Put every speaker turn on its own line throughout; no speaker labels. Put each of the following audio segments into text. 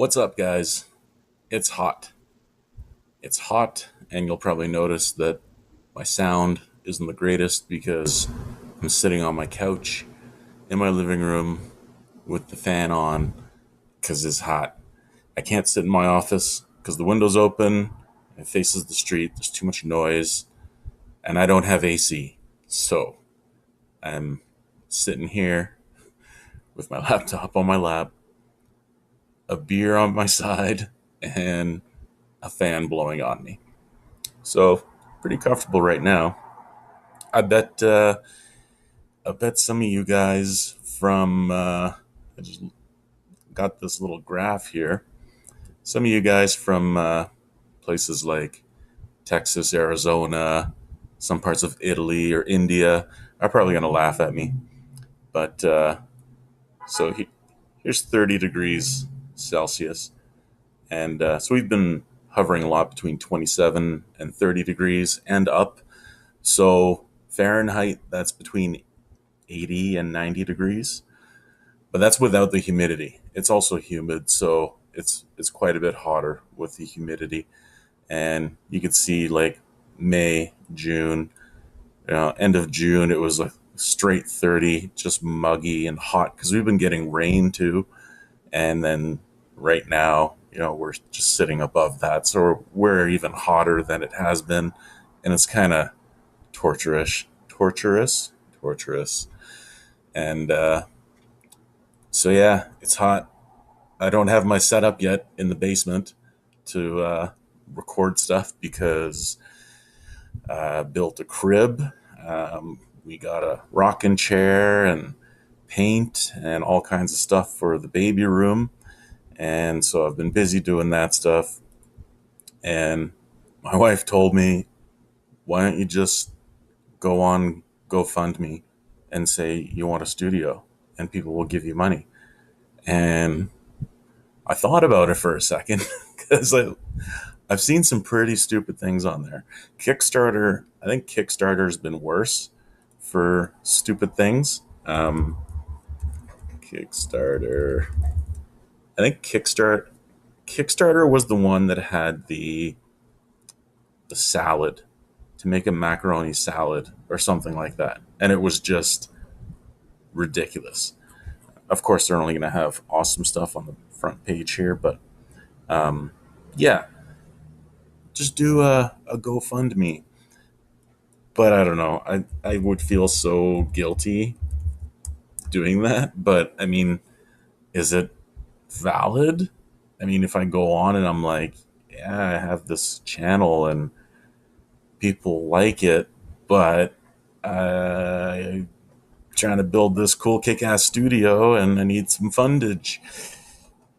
What's up, guys? It's hot. It's hot, and you'll probably notice that my sound isn't the greatest because I'm sitting on my couch in my living room with the fan on because it's hot. I can't sit in my office because the window's open, it faces the street, there's too much noise, and I don't have AC. So I'm sitting here with my laptop on my lap, a beer on my side, and a fan blowing on me. So pretty comfortable right now. I bet I bet some of you guys from I just got this little graph here. Some of you guys from places like Texas, Arizona, some parts of Italy or India are probably going to laugh at me. But so here's 30 degrees Celsius, and so we've been hovering a lot between 27 and 30 degrees and up. So Fahrenheit, that's between 80 and 90 degrees, but that's without the humidity. It's also humid, so it's quite a bit hotter with the humidity. And you could see like May, June, end of June, it was like straight 30, just muggy and hot because we've been getting rain too. And then right now, we're just sitting above that, so we're even hotter than it has been, and it's kind of torturous. And so yeah, it's hot. I don't have my setup yet in the basement to record stuff because I built a crib. We got a rocking chair and paint and all kinds of stuff for the baby room. And so I've been busy doing that stuff. And my wife told me, why don't you just go on GoFundMe and say you want a studio and people will give you money? And I thought about it for a second because I've seen some pretty stupid things on there. Kickstarter, I think Kickstarter's been worse for stupid things. Kickstarter, I think Kickstarter was the one that had the salad to make a macaroni salad or something like that, and it was just ridiculous. Of course, they're only going to have awesome stuff on the front page here, but yeah, just do a GoFundMe. But I don't know. I would feel so guilty doing that. But I mean, is it valid? I mean, if I go on and I'm like, yeah, I have this channel and people like it, but I'm trying to build this cool kick ass studio and I need some fundage.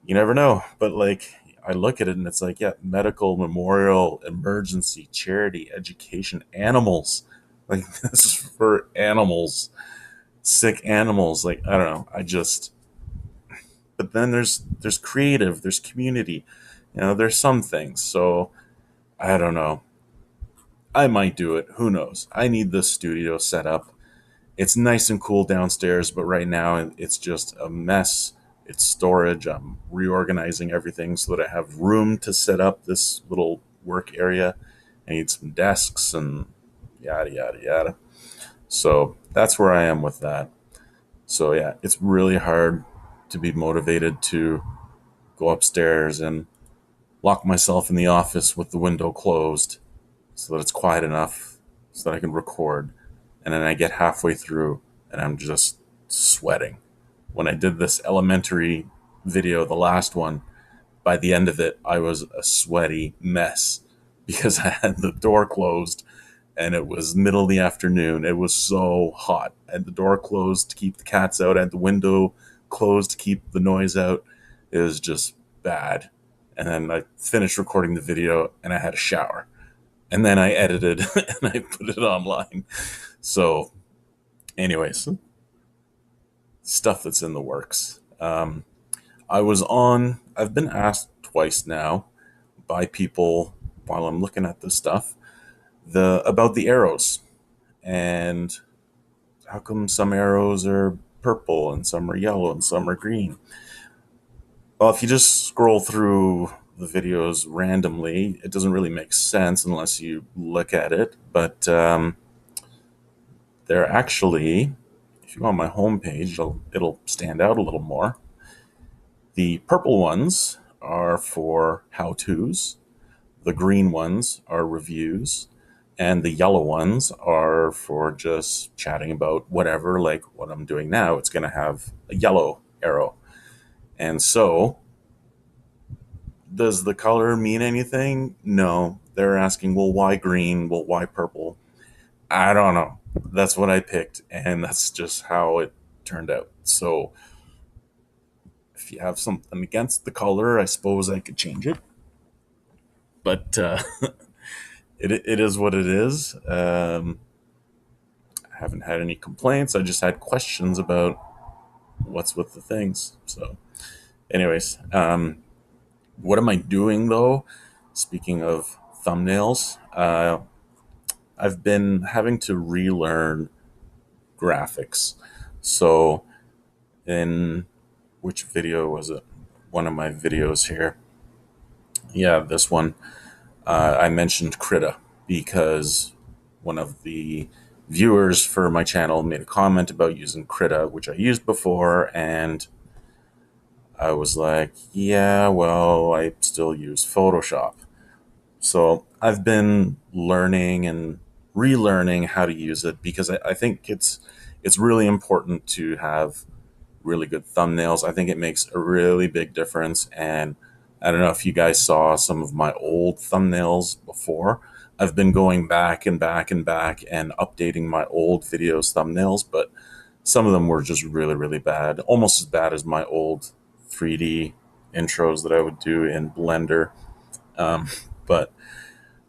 You never know. But like, I look at it and it's like, yeah, medical, memorial, emergency, charity, education, animals. Like, this is for animals, sick animals. Like, I don't know. But then there's creative, there's community, there's some things. So I don't know. I might do it. Who knows? I need this studio set up. It's nice and cool downstairs, but right now it's just a mess. It's storage. I'm reorganizing everything so that I have room to set up this little work area. I need some desks and yada, yada, yada. So that's where I am with that. So yeah, it's really hard to be motivated to go upstairs and lock myself in the office with the window closed so that it's quiet enough so that I can record. And then I get halfway through and I'm just sweating. When I did this elementary video, the last one, by the end of it, I was a sweaty mess because I had the door closed and it was middle of the afternoon. It was so hot. I had the door closed to keep the cats out. I had the window closed to keep the noise out. It was just bad. And then I finished recording the video and I had a shower. And then I edited and I put it online. So, anyways, stuff that's in the works. I've been asked twice now by people while I'm looking at this stuff about the arrows and how come some arrows are purple and some are yellow and some are green. Well, if you just scroll through the videos randomly, it doesn't really make sense unless you look at it. But they're actually, if you go on my homepage, it'll stand out a little more. The purple ones are for how to's, the green ones are reviews, and the yellow ones are for just chatting about whatever, like what I'm doing now. It's going to have a yellow arrow. And so, does the color mean anything? No. They're asking, well, why green? Well, why purple? I don't know. That's what I picked, and that's just how it turned out. So, if you have something against the color, I suppose I could change it. But it is what it is. I haven't had any complaints. I just had questions about what's with the things. So, anyways, what am I doing though? Speaking of thumbnails, I've been having to relearn graphics. So, in which video was it? One of my videos here. Yeah, this one. I mentioned Krita because one of the viewers for my channel made a comment about using Krita, which I used before, and I was like, yeah, well, I still use Photoshop. So I've been learning and relearning how to use it because I think it's really important to have really good thumbnails. I think it makes a really big difference. And I don't know if you guys saw some of my old thumbnails before. I've been going back and back and back and updating my old videos thumbnails, but some of them were just really, really bad, almost as bad as my old 3D intros that I would do in Blender. But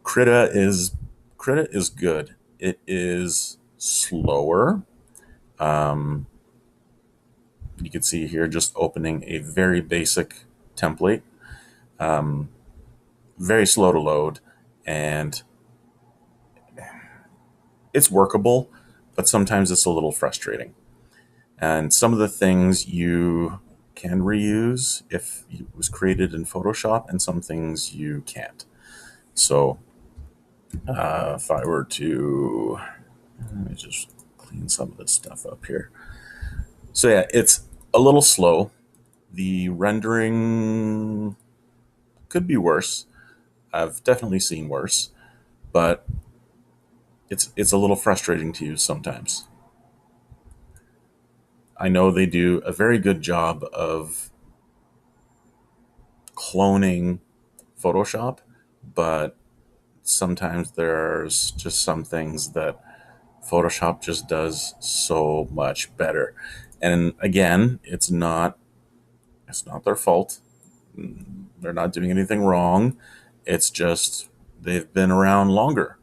Krita is Krita is good. It is slower. Um, you can see here just opening a very basic template, um, very slow to load, and it's workable, but sometimes it's a little frustrating. And some of the things you can reuse if it was created in Photoshop, and some things you can't. So if I were to, let me just clean some of this stuff up here. So yeah, it's a little slow. The rendering could be worse. I've definitely seen worse, but it's a little frustrating to use sometimes. I know they do a very good job of cloning Photoshop, but sometimes there's just some things that Photoshop just does so much better. And again, it's not their fault. They're not doing anything wrong. It's just they've been around longer.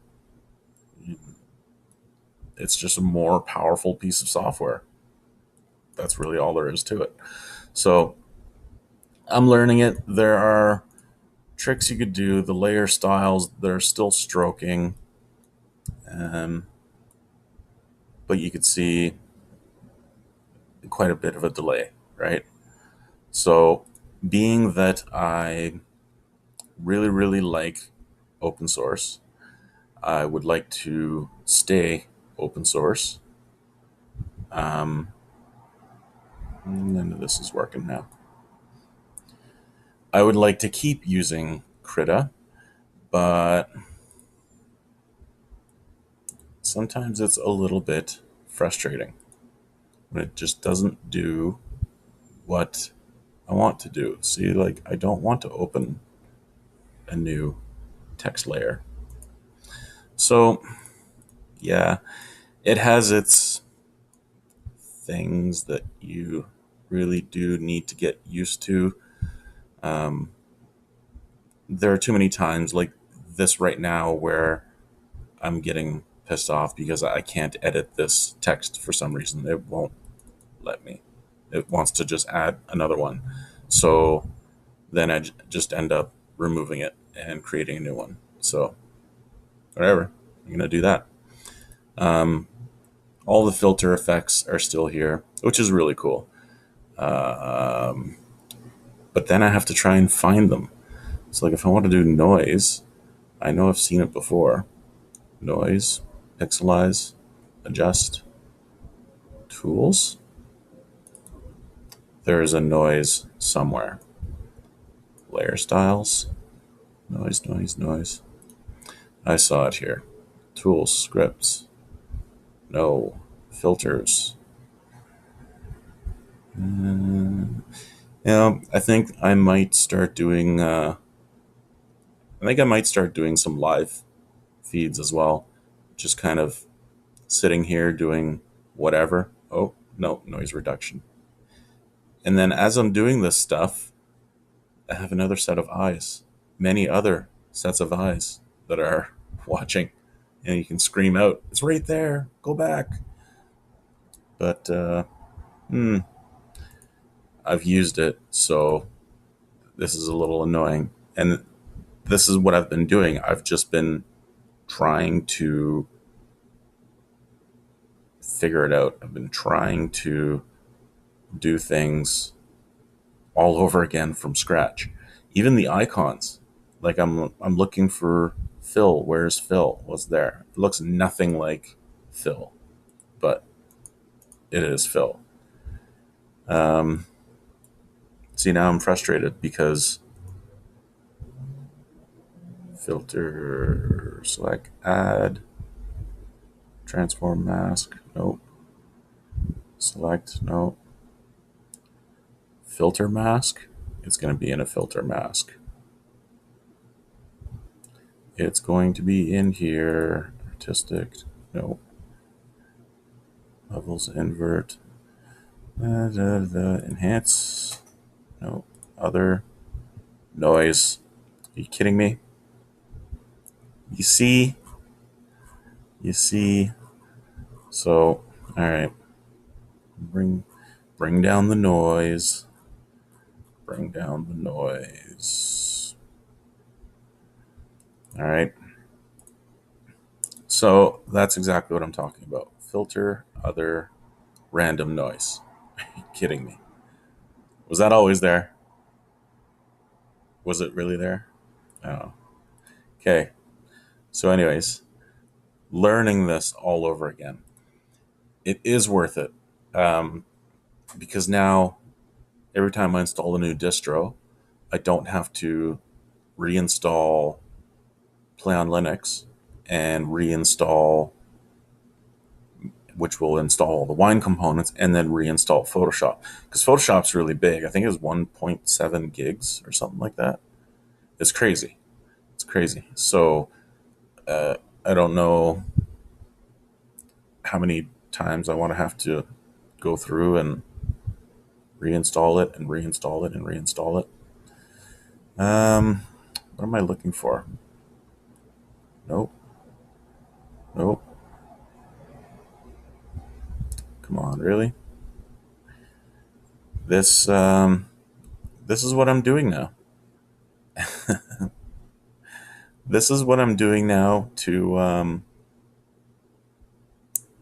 It's just a more powerful piece of software. That's really all there is to it. So I'm learning it. There are tricks you could do. The layer styles, they're still stroking, um, but you could see quite a bit of a delay, right? So, being that I really, really like open source, I would like to stay open source. Um, None of this is working now. I would like to keep using Krita, but sometimes it's a little bit frustrating when it just doesn't do what I want to do. See, like, I don't want to open a new text layer. So, yeah, it has its things that you really do need to get used to. Um, there are too many times like this right now where I'm getting pissed off because I can't edit this text for some reason. It won't let me. It wants to just add another one. So then just end up removing it and creating a new one. So whatever, I'm going to do that. Um, all the filter effects are still here, which is really cool. Um, but then I have to try and find them. So like if I want to do noise, I know I've seen it before. Noise, pixelize, adjust, tools. There is a noise somewhere. Layer styles, noise, noise, noise. I saw it here. Tools, scripts. No. Filters. Yeah, I think I might start doing. I think I might start doing some live feeds as well. Just kind of sitting here doing whatever. Oh no, noise reduction. And then as I'm doing this stuff, I have another set of eyes. Many other sets of eyes that are watching, and you can scream out, "It's right there! Go back!" But I've used it, so this is a little annoying. And this is what I've been doing. I've just been trying to figure it out. I've been trying to do things all over again from scratch. Even the icons. Like I'm looking for Phil. Where's Phil? What's there? It looks nothing like Phil, but it is Phil. See, now I'm frustrated because filter, select, add, transform mask. Nope. Select. Nope. Filter mask. It's going to be in a filter mask. It's going to be in here. Artistic. Nope. Levels invert. Enhance. Nope. Other. Noise. Are you kidding me? You see? You see? So, all right. Bring down the noise. Bring down the noise. All right. So that's exactly what I'm talking about. Filter, other, random noise. Are you kidding me? Was that always there? Was it really there? Oh. Okay. So, anyways, learning this all over again. It is worth it um, because now every time I install a new distro, I don't have to reinstall Play on Linux and reinstall, which will install all the wine components and then reinstall Photoshop. Because Photoshop's really big. I think it was 1.7 gigs or something like that. It's crazy. It's crazy. So I don't know how many times I want to have to go through and reinstall it and reinstall it and reinstall it. What am I looking for? Nope. Nope. Come on, really? This is what I'm doing now. This is what I'm doing now to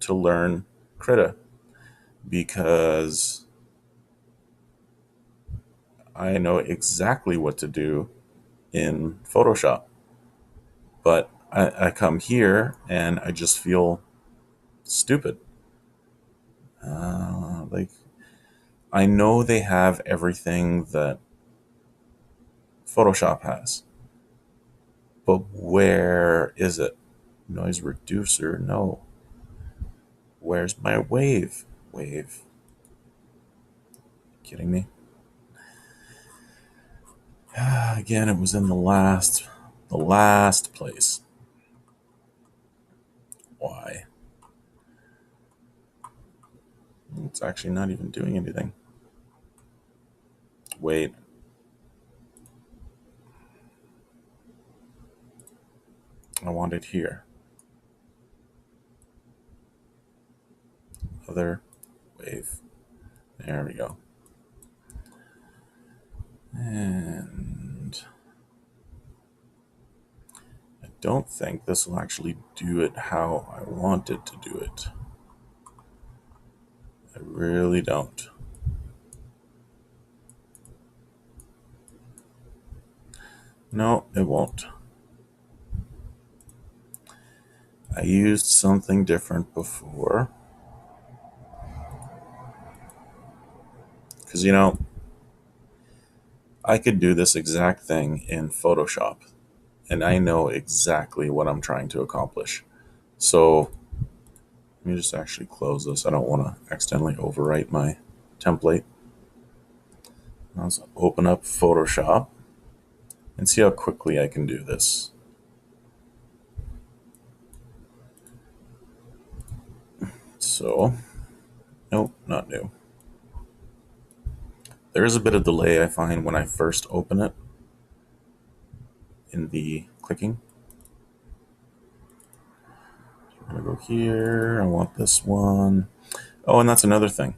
learn Krita because I know exactly what to do in Photoshop. But I come here and I just feel stupid. Like, I know they have everything that Photoshop has, but where is it? Noise reducer, no. Where's my wave? Wave. Kidding me? Again, it was in the last place. Why? It's actually not even doing anything. Wait. I want it here. Other wave. There we go. And I don't think this will actually do it how I want it to do it. I really don't. No, it won't. I used something different before. Because, I could do this exact thing in Photoshop, and I know exactly what I'm trying to accomplish. So let me just actually close this. I don't want to accidentally overwrite my template. Let's open up Photoshop and see how quickly I can do this. So, nope, not new. There is a bit of delay I find when I first open it in the clicking. I'm going to go here. I want this one. Oh, and that's another thing.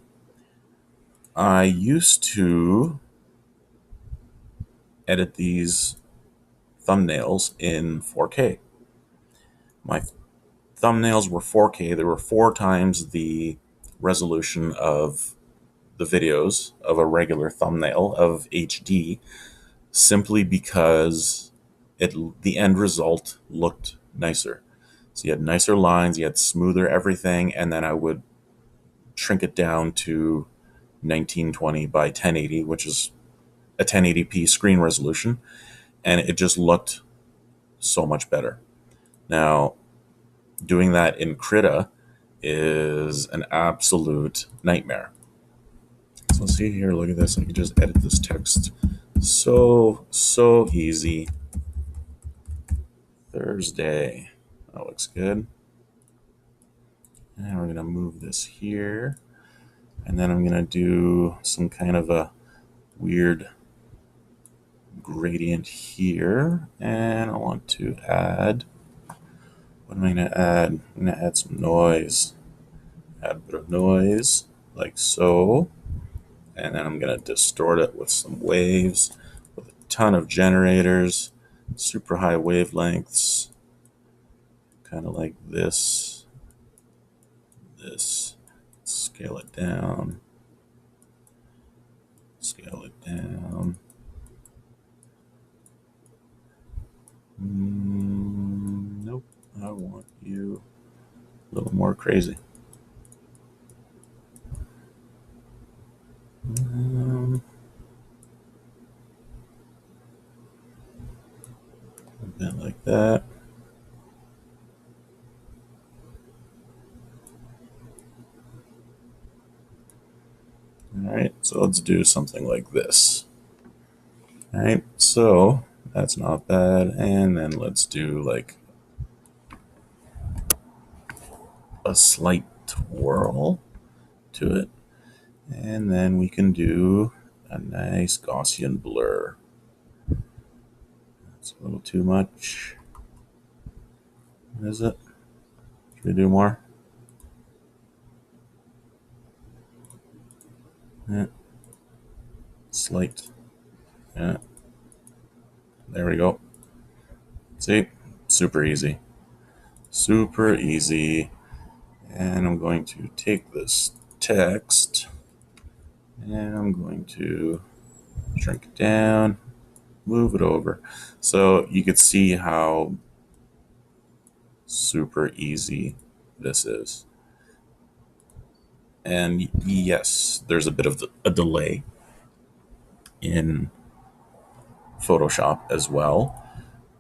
I used to edit these thumbnails in 4K. My thumbnails were 4K. They were 4 times the resolution of the videos of a regular thumbnail of HD, simply because the end result looked nicer. So you had nicer lines, you had smoother everything, and then I would shrink it down to 1920 by 1080, which is a 1080p screen resolution, and it just looked so much better. Now, doing that in Krita is an absolute nightmare. So see here, look at this. I can just edit this text so easy. Thursday. That looks good. And we're going to move this here. And then I'm going to do some kind of a weird gradient here. And I want to add, what am I going to add? I'm going to add some noise. Add a bit of noise, like so. And then I'm going to distort it with some waves, with a ton of generators, super high wavelengths, kind of like this. Scale it down. Scale it down. Nope. I want you a little more crazy. A bit like that. All right, so let's do something like this. All right, so that's not bad. And then let's do like a slight twirl to it. And then we can do a nice Gaussian blur. That's a little too much. What is it? Should we do more? Yeah. Slight. Yeah. There we go. See? Super easy. Super easy. And I'm going to take this text and I'm going to shrink it down, move it over. So you could see how super easy this is. And yes, there's a bit of a delay in Photoshop as well,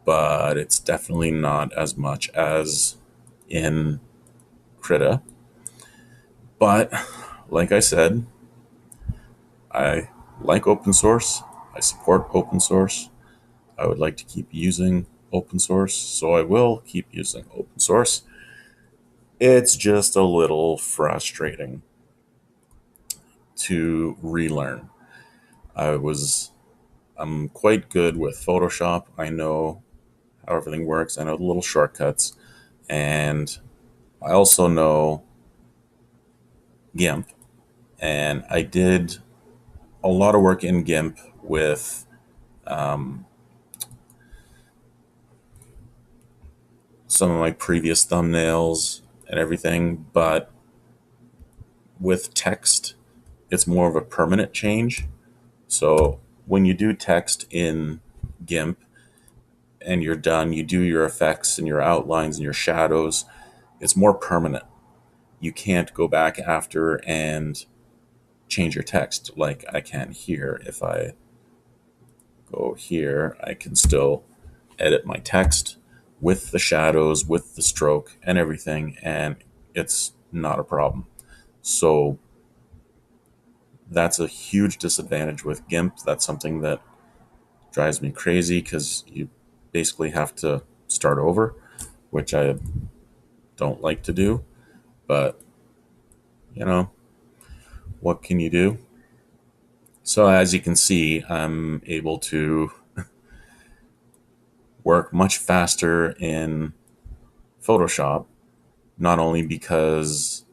but it's definitely not as much as in Krita. But like I said, I like open source. I support open source. I would like to keep using open source, so I will keep using open source. It's just a little frustrating to relearn. I'm quite good with Photoshop. I know how everything works. I know the little shortcuts, and I also know GIMP. And I did a lot of work in GIMP with some of my previous thumbnails and everything, but with text, it's more of a permanent change. So when you do text in GIMP, and you're done. You do your effects and your outlines and your shadows. It's more permanent. You can't go back after and change your text like I can here. If I go here, I can still edit my text with the shadows, with the stroke and everything, and it's not a problem. So that's a huge disadvantage with GIMP. That's something that drives me crazy because you basically have to start over, which I don't like to do. But, you know, what can you do? So as you can see, I'm able to work much faster in Photoshop, not only because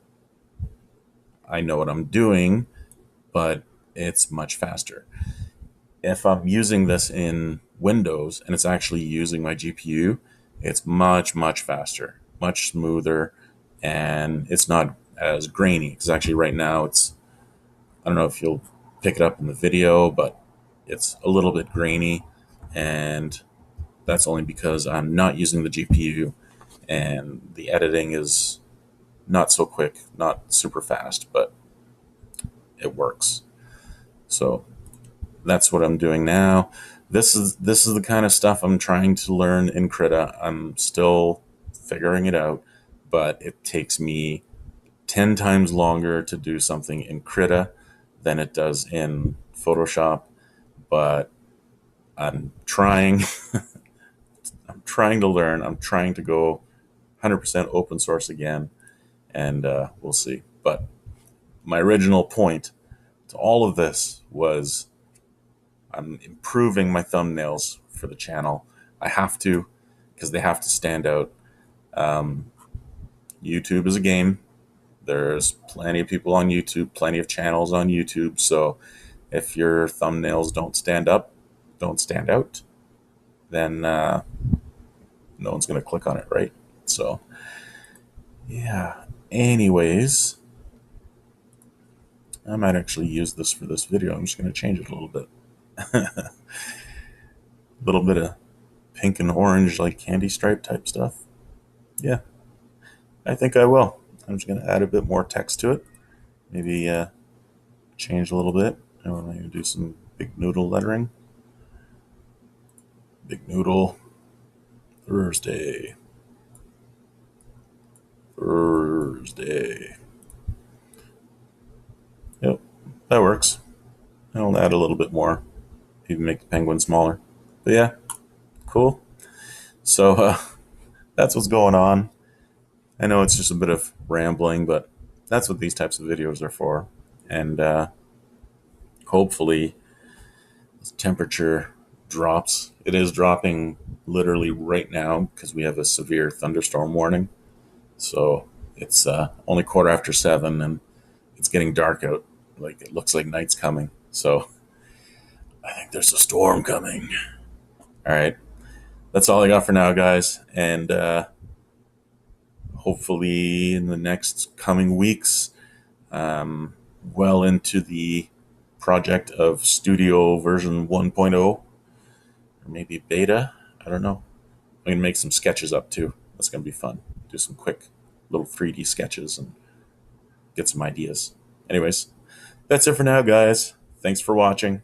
I know what I'm doing, but it's much faster. If I'm using this in Windows and it's actually using my GPU, it's much, much faster, much smoother, and it's not as grainy. Because actually, right now, I don't know if you'll pick it up in the video, but it's a little bit grainy, and that's only because I'm not using the GPU, and the editing is not so quick, not super fast, but it works. So that's what I'm doing now. This is the kind of stuff I'm trying to learn in Krita. I'm still figuring it out, but it takes me 10 times longer to do something in Krita than it does in Photoshop. But I'm trying. I'm trying to learn. I'm trying to go 100% open source again, and we'll see. But my original point to all of this was I'm improving my thumbnails for the channel. I have to, because they have to stand out. Um, YouTube is a game. There's plenty of people on YouTube, plenty of channels on YouTube. So if your thumbnails don't stand up, don't stand out, then no one's going to click on it, right? So, yeah. Anyways, I might actually use this for this video. I'm just going to change it a little bit. A little bit of pink and orange, like candy stripe type stuff. Yeah, I think I will. I'm just going to add a bit more text to it. Maybe change a little bit. I'm going to do some big noodle lettering. Big noodle Thursday. Thursday. Yep, that works. I'll add a little bit more. Even make the penguin smaller. But yeah, cool. So that's what's going on. I know it's just a bit of rambling, but that's what these types of videos are for. And hopefully the temperature drops. It is dropping literally right now because we have a severe thunderstorm warning. So it's only 7:15 and it's getting dark out. Like it looks like night's coming. So I think there's a storm coming. All right. That's all I got for now, guys. And hopefully in the next coming weeks, well into the project of Studio version 1.0 or maybe beta. I don't know. I'm going to make some sketches up too. That's going to be fun. Do some quick little 3D sketches and get some ideas. Anyways, that's it for now, guys. Thanks for watching.